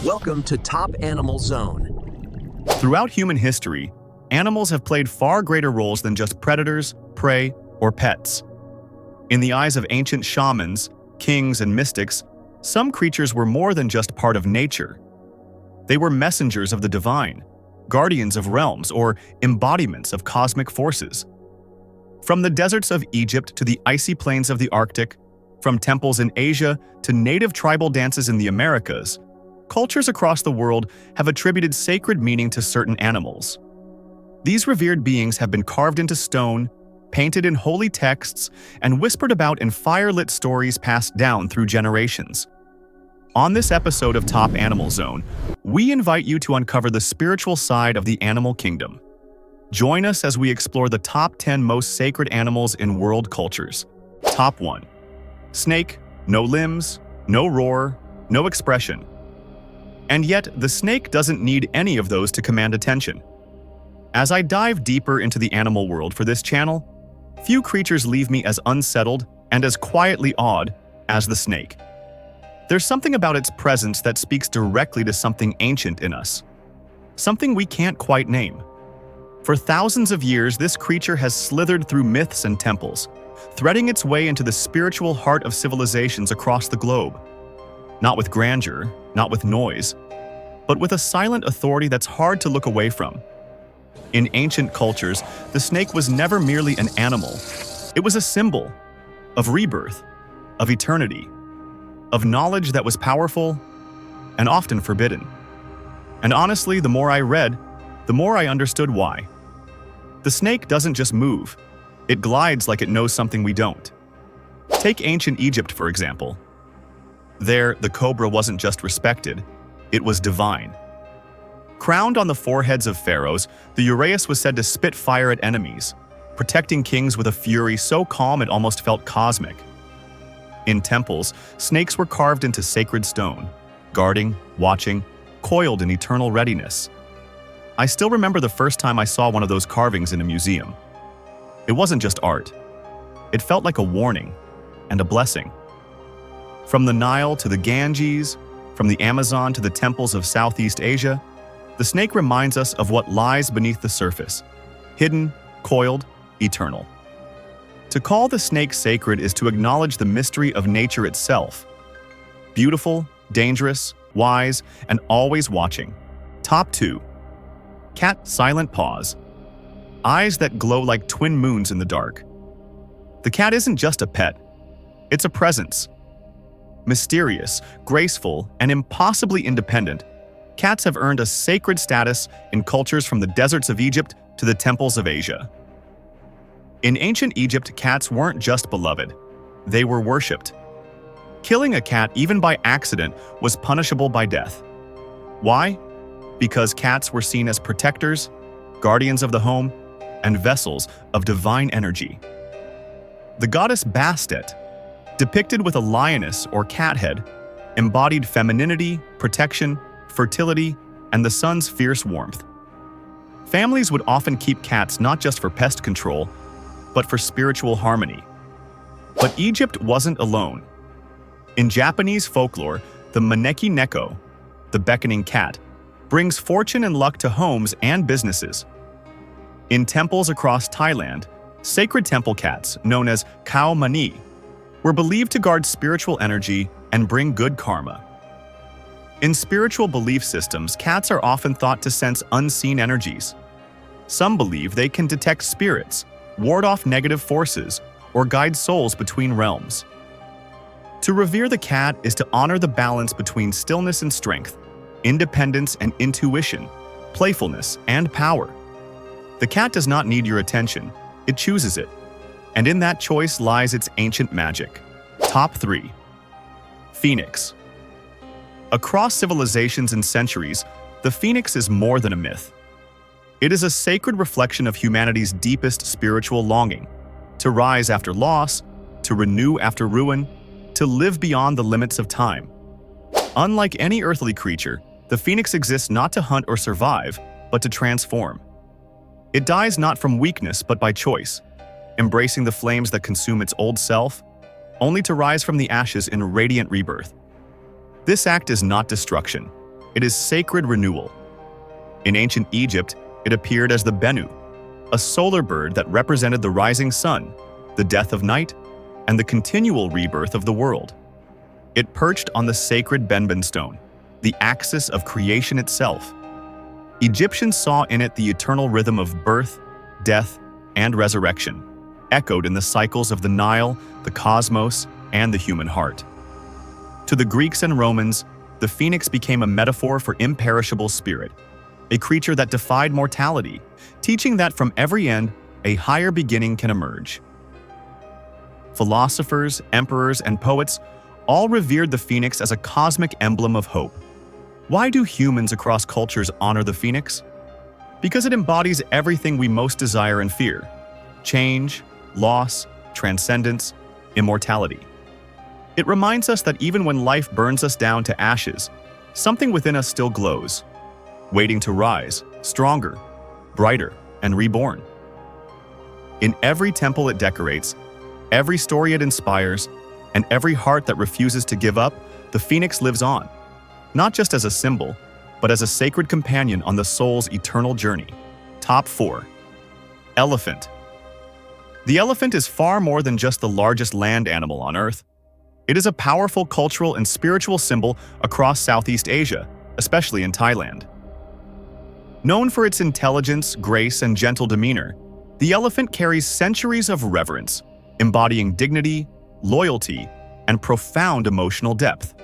Welcome to Top Animal Zone. Throughout human history, animals have played far greater roles than just predators, prey, or pets. In the eyes of ancient shamans, kings, and mystics, some creatures were more than just part of nature. They were messengers of the divine, guardians of realms, or embodiments of cosmic forces. From the deserts of Egypt to the icy plains of the Arctic, from temples in Asia to native tribal dances in the Americas, cultures across the world have attributed sacred meaning to certain animals. These revered beings have been carved into stone, painted in holy texts, and whispered about in fire-lit stories passed down through generations. On this episode of Top Animal Zone, we invite you to uncover the spiritual side of the animal kingdom. Join us as we explore the top 10 most sacred animals in world cultures. Top 1. Snake. No limbs, no roar, no expression. And yet, the snake doesn't need any of those to command attention. As I dive deeper into the animal world for this channel, few creatures leave me as unsettled and as quietly awed as the snake. There's something about its presence that speaks directly to something ancient in us, something we can't quite name. For thousands of years, this creature has slithered through myths and temples, threading its way into the spiritual heart of civilizations across the globe. Not with grandeur, not with noise, but with a silent authority that's hard to look away from. In ancient cultures, the snake was never merely an animal. It was a symbol of rebirth, of eternity, of knowledge that was powerful and often forbidden. And honestly, the more I read, the more I understood why. The snake doesn't just move. It glides like it knows something we don't. Take ancient Egypt, for example. There, the cobra wasn't just respected, it was divine. Crowned on the foreheads of pharaohs, the uraeus was said to spit fire at enemies, protecting kings with a fury so calm it almost felt cosmic. In temples, snakes were carved into sacred stone, guarding, watching, coiled in eternal readiness. I still remember the first time I saw one of those carvings in a museum. It wasn't just art. It felt like a warning and a blessing. From the Nile to the Ganges, from the Amazon to the temples of Southeast Asia, the snake reminds us of what lies beneath the surface, hidden, coiled, eternal. To call the snake sacred is to acknowledge the mystery of nature itself. Beautiful, dangerous, wise, and always watching. Top 2. Cat. Silent paws. Eyes that glow like twin moons in the dark. The cat isn't just a pet. It's a presence. Mysterious, graceful, and impossibly independent, cats have earned a sacred status in cultures from the deserts of Egypt to the temples of Asia. In ancient Egypt, cats weren't just beloved. They were worshipped. Killing a cat, even by accident, was punishable by death. Why? Because cats were seen as protectors, guardians of the home, and vessels of divine energy. The goddess Bastet, depicted with a lioness or cat head, embodied femininity, protection, fertility, and the sun's fierce warmth. Families would often keep cats not just for pest control, but for spiritual harmony. But Egypt wasn't alone. In Japanese folklore, the maneki neko, the beckoning cat, brings fortune and luck to homes and businesses. In temples across Thailand, sacred temple cats, known as khao mani, were believed to guard spiritual energy and bring good karma. In spiritual belief systems, cats are often thought to sense unseen energies. Some believe they can detect spirits, ward off negative forces, or guide souls between realms. To revere the cat is to honor the balance between stillness and strength, independence and intuition, playfulness and power. The cat does not need your attention, it chooses it. And in that choice lies its ancient magic. Top 3. Phoenix. Across civilizations and centuries, the phoenix is more than a myth. It is a sacred reflection of humanity's deepest spiritual longing, to rise after loss, to renew after ruin, to live beyond the limits of time. Unlike any earthly creature, the phoenix exists not to hunt or survive, but to transform. It dies not from weakness but by choice, embracing the flames that consume its old self, only to rise from the ashes in radiant rebirth. This act is not destruction. It is sacred renewal. In ancient Egypt, it appeared as the Bennu, a solar bird that represented the rising sun, the death of night, and the continual rebirth of the world. It perched on the sacred Benben stone, the axis of creation itself. Egyptians saw in it the eternal rhythm of birth, death, and resurrection, echoed in the cycles of the Nile, the cosmos, and the human heart. To the Greeks and Romans, the phoenix became a metaphor for imperishable spirit, a creature that defied mortality, teaching that from every end, a higher beginning can emerge. Philosophers, emperors, and poets all revered the phoenix as a cosmic emblem of hope. Why do humans across cultures honor the phoenix? Because it embodies everything we most desire and fear: change, loss, transcendence, immortality. It reminds us that even when life burns us down to ashes, something within us still glows, waiting to rise, stronger, brighter, and reborn. In every temple it decorates, every story it inspires, and every heart that refuses to give up, the phoenix lives on, not just as a symbol, but as a sacred companion on the soul's eternal journey. Top 4. Elephant. The elephant is far more than just the largest land animal on Earth. It is a powerful cultural and spiritual symbol across Southeast Asia, especially in Thailand. Known for its intelligence, grace, and gentle demeanor, the elephant carries centuries of reverence, embodying dignity, loyalty, and profound emotional depth.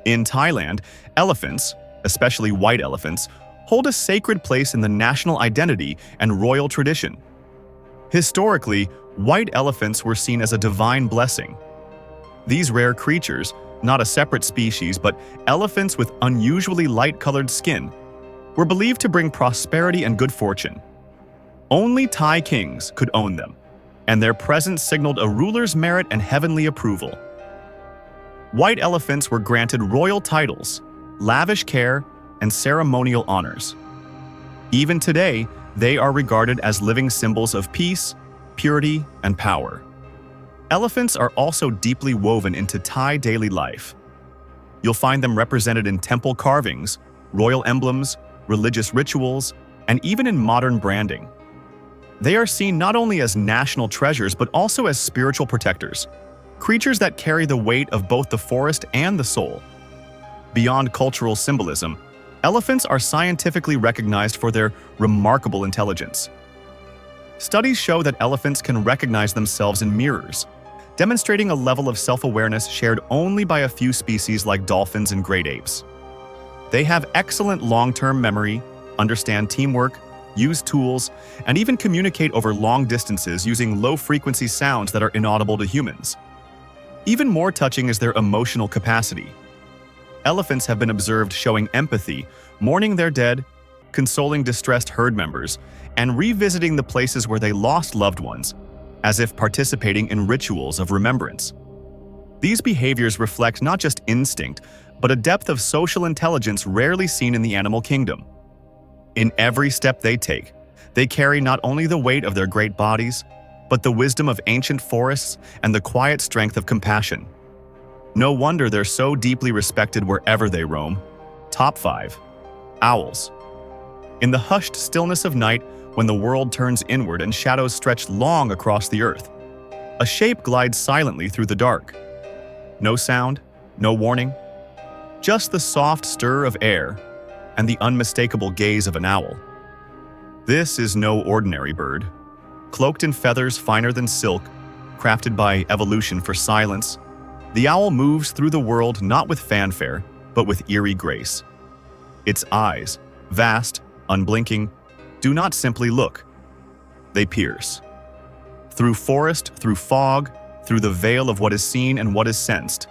In Thailand, elephants, especially white elephants, hold a sacred place in the national identity and royal tradition. Historically, white elephants were seen as a divine blessing. These rare creatures, not a separate species but elephants with unusually light-colored skin, were believed to bring prosperity and good fortune. Only Thai kings could own them, and their presence signaled a ruler's merit and heavenly approval. White elephants were granted royal titles, lavish care, and ceremonial honors. Even today, they are regarded as living symbols of peace, purity, and power. Elephants are also deeply woven into Thai daily life. You'll find them represented in temple carvings, royal emblems, religious rituals, and even in modern branding. They are seen not only as national treasures but also as spiritual protectors, creatures that carry the weight of both the forest and the soul. Beyond cultural symbolism, elephants are scientifically recognized for their remarkable intelligence. Studies show that elephants can recognize themselves in mirrors, demonstrating a level of self-awareness shared only by a few species like dolphins and great apes. They have excellent long-term memory, understand teamwork, use tools, and even communicate over long distances using low-frequency sounds that are inaudible to humans. Even more touching is their emotional capacity. Elephants have been observed showing empathy, mourning their dead, consoling distressed herd members, and revisiting the places where they lost loved ones, as if participating in rituals of remembrance. These behaviors reflect not just instinct, but a depth of social intelligence rarely seen in the animal kingdom. In every step they take, they carry not only the weight of their great bodies, but the wisdom of ancient forests and the quiet strength of compassion. No wonder they're so deeply respected wherever they roam. Top 5. Owls. In the hushed stillness of night, when the world turns inward and shadows stretch long across the earth, a shape glides silently through the dark. No sound, no warning, just the soft stir of air and the unmistakable gaze of an owl. This is no ordinary bird. Cloaked in feathers finer than silk, crafted by evolution for silence, the owl moves through the world not with fanfare, but with eerie grace. Its eyes, vast, unblinking, do not simply look. They pierce. Through forest, through fog, through the veil of what is seen and what is sensed.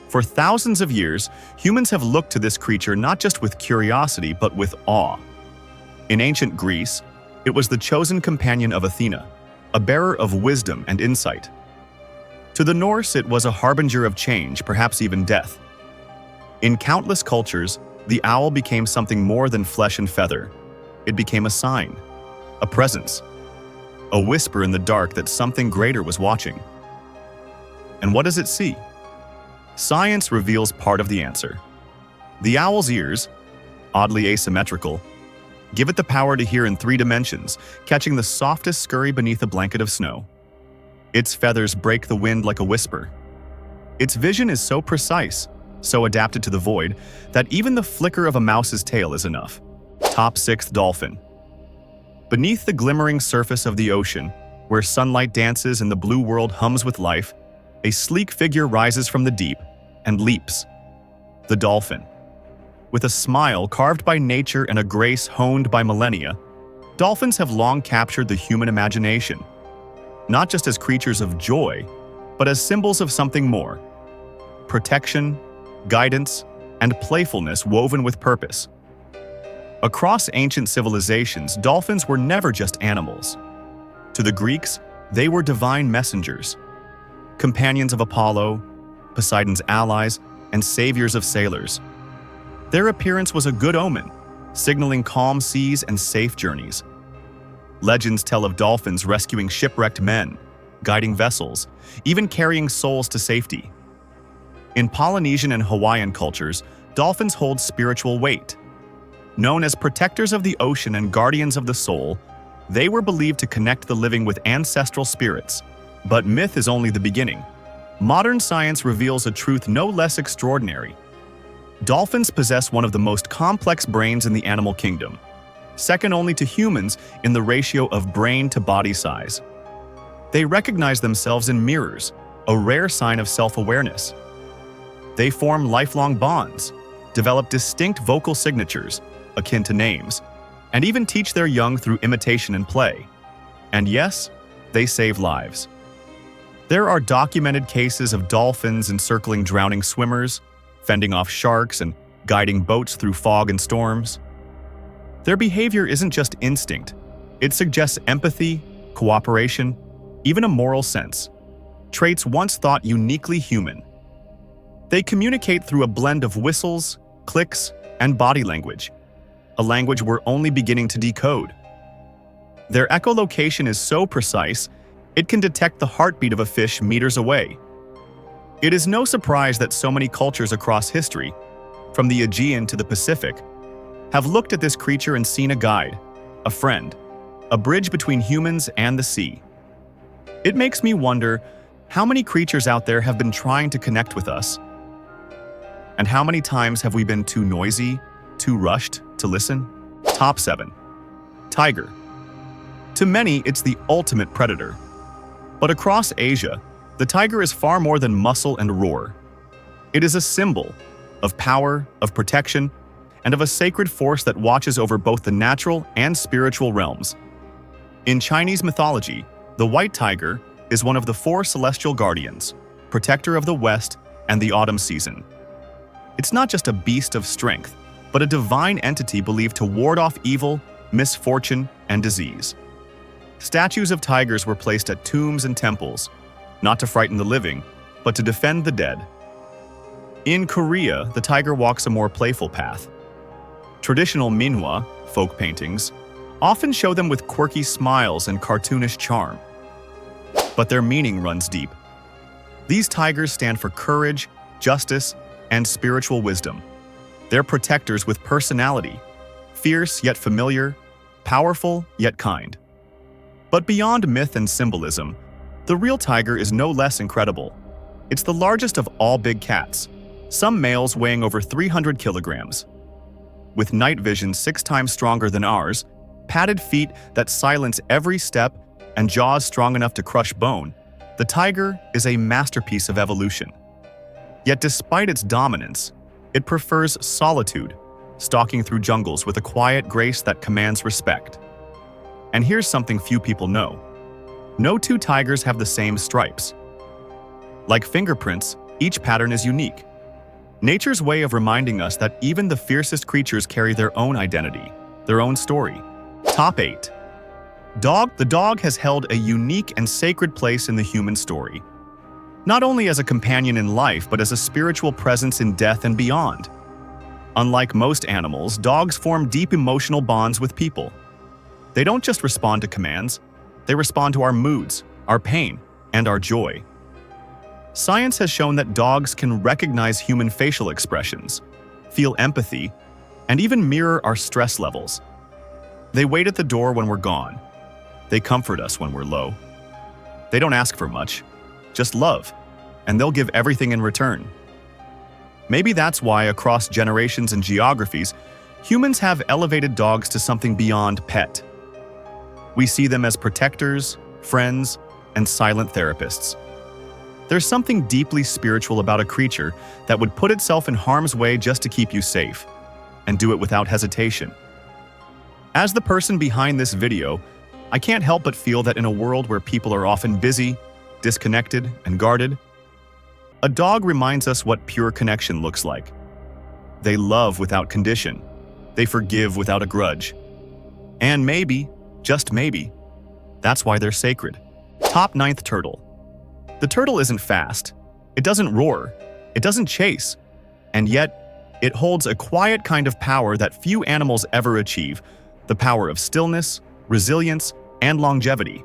For thousands of years, humans have looked to this creature not just with curiosity, but with awe. In ancient Greece, it was the chosen companion of Athena, a bearer of wisdom and insight. To the Norse, it was a harbinger of change, perhaps even death. In countless cultures, the owl became something more than flesh and feather. It became a sign, a presence, a whisper in the dark that something greater was watching. And what does it see? Science reveals part of the answer. The owl's ears, oddly asymmetrical, give it the power to hear in 3 dimensions, catching the softest scurry beneath a blanket of snow. Its feathers break the wind like a whisper. Its vision is so precise, so adapted to the void, that even the flicker of a mouse's tail is enough. Top 6th dolphin. Beneath the glimmering surface of the ocean, where sunlight dances and the blue world hums with life, a sleek figure rises from the deep and leaps. The dolphin. With a smile carved by nature and a grace honed by millennia, dolphins have long captured the human imagination, not just as creatures of joy, but as symbols of something more: protection, guidance, and playfulness woven with purpose. Across ancient civilizations, dolphins were never just animals. To the Greeks, they were divine messengers, companions of Apollo, Poseidon's allies, and saviors of sailors. Their appearance was a good omen, signaling calm seas and safe journeys. Legends tell of dolphins rescuing shipwrecked men, guiding vessels, even carrying souls to safety. In Polynesian and Hawaiian cultures, dolphins hold spiritual weight. Known as protectors of the ocean and guardians of the soul, they were believed to connect the living with ancestral spirits. But myth is only the beginning. Modern science reveals a truth no less extraordinary. Dolphins possess one of the most complex brains in the animal kingdom, second only to humans in the ratio of brain to body size. They recognize themselves in mirrors, a rare sign of self-awareness. They form lifelong bonds, develop distinct vocal signatures, akin to names, and even teach their young through imitation and play. And yes, they save lives. There are documented cases of dolphins encircling drowning swimmers, fending off sharks, and guiding boats through fog and storms. Their behavior isn't just instinct. It suggests empathy, cooperation, even a moral sense, traits once thought uniquely human. They communicate through a blend of whistles, clicks, and body language, a language we're only beginning to decode. Their echolocation is so precise, it can detect the heartbeat of a fish meters away. It is no surprise that so many cultures across history, from the Aegean to the Pacific, have looked at this creature and seen a guide, a friend, a bridge between humans and the sea. It makes me wonder how many creatures out there have been trying to connect with us, and how many times have we been too noisy, too rushed to listen? Top 7. Tiger. To many, it's the ultimate predator. But across Asia, the tiger is far more than muscle and roar. It is a symbol of power, of protection, and of a sacred force that watches over both the natural and spiritual realms. In Chinese mythology, the white tiger is one of the 4 celestial guardians, protector of the West and the autumn season. It's not just a beast of strength, but a divine entity believed to ward off evil, misfortune, and disease. Statues of tigers were placed at tombs and temples, not to frighten the living, but to defend the dead. In Korea, the tiger walks a more playful path. Traditional minhwa, folk paintings, often show them with quirky smiles and cartoonish charm. But their meaning runs deep. These tigers stand for courage, justice, and spiritual wisdom. They're protectors with personality, fierce yet familiar, powerful yet kind. But beyond myth and symbolism, the real tiger is no less incredible. It's the largest of all big cats, some males weighing over 300 kilograms. With night vision 6 times stronger than ours, padded feet that silence every step, and jaws strong enough to crush bone, the tiger is a masterpiece of evolution. Yet despite its dominance, it prefers solitude, stalking through jungles with a quiet grace that commands respect. And here's something few people know. No 2 tigers have the same stripes. Like fingerprints, each pattern is unique. Nature's way of reminding us that even the fiercest creatures carry their own identity, their own story. Top 8. Dog. The dog has held a unique and sacred place in the human story. Not only as a companion in life, but as a spiritual presence in death and beyond. Unlike most animals, dogs form deep emotional bonds with people. They don't just respond to commands, they respond to our moods, our pain, and our joy. Science has shown that dogs can recognize human facial expressions, feel empathy, and even mirror our stress levels. They wait at the door when we're gone. They comfort us when we're low. They don't ask for much, just love, and they'll give everything in return. Maybe that's why, across generations and geographies, humans have elevated dogs to something beyond pet. We see them as protectors, friends, and silent therapists. There's something deeply spiritual about a creature that would put itself in harm's way just to keep you safe, and do it without hesitation. As the person behind this video, I can't help but feel that in a world where people are often busy, disconnected, and guarded, a dog reminds us what pure connection looks like. They love without condition. They forgive without a grudge. And maybe, just maybe, that's why they're sacred. Top 9th turtle. The turtle isn't fast. It doesn't roar. It doesn't chase. And yet, it holds a quiet kind of power that few animals ever achieve, the power of stillness, resilience, and longevity.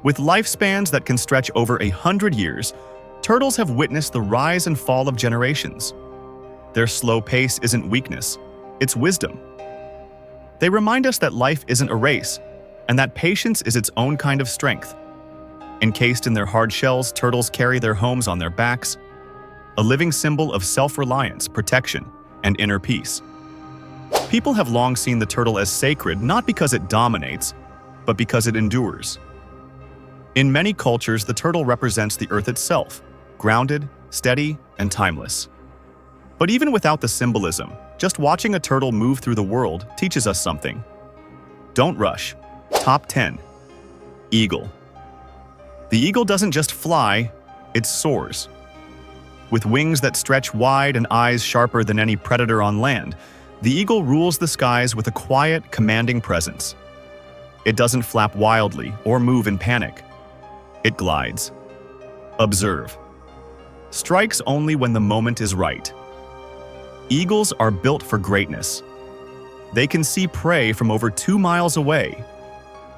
With lifespans that can stretch over 100 years, turtles have witnessed the rise and fall of generations. Their slow pace isn't weakness, it's wisdom. They remind us that life isn't a race, and that patience is its own kind of strength. Encased in their hard shells, turtles carry their homes on their backs, a living symbol of self-reliance, protection, and inner peace. People have long seen the turtle as sacred not because it dominates, but because it endures. In many cultures, the turtle represents the earth itself, grounded, steady, and timeless. But even without the symbolism, just watching a turtle move through the world teaches us something. Don't rush. Top 10. Eagle. The eagle doesn't just fly, it soars. With wings that stretch wide and eyes sharper than any predator on land, the eagle rules the skies with a quiet, commanding presence. It doesn't flap wildly or move in panic. It glides. Observe. Strikes only when the moment is right. Eagles are built for greatness. They can see prey from over 2 miles away.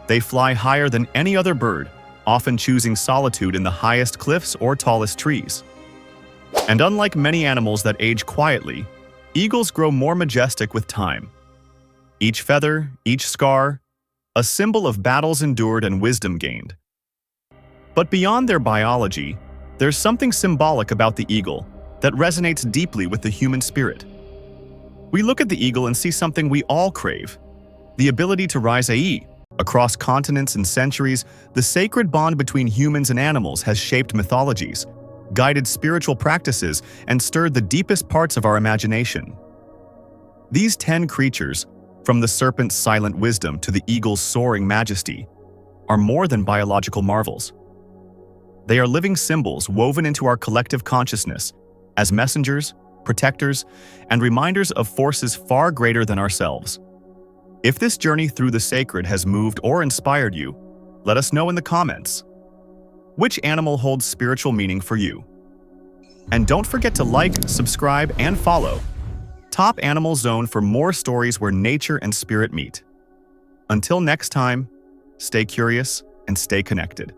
They fly higher than any other bird, often choosing solitude in the highest cliffs or tallest trees. And unlike many animals that age quietly, eagles grow more majestic with time. Each feather, each scar, a symbol of battles endured and wisdom gained. But beyond their biology, there's something symbolic about the eagle that resonates deeply with the human spirit. We look at the eagle and see something we all crave: the ability to rise. Across continents and centuries, the sacred bond between humans and animals has shaped mythologies, guided spiritual practices, and stirred the deepest parts of our imagination. These 10 creatures, from the serpent's silent wisdom to the eagle's soaring majesty, are more than biological marvels. They are living symbols woven into our collective consciousness as messengers, protectors, and reminders of forces far greater than ourselves. If this journey through the sacred has moved or inspired you, let us know in the comments. Which animal holds spiritual meaning for you? And don't forget to like, subscribe, and follow Top Animal Zone for more stories where nature and spirit meet. Until next time, stay curious and stay connected.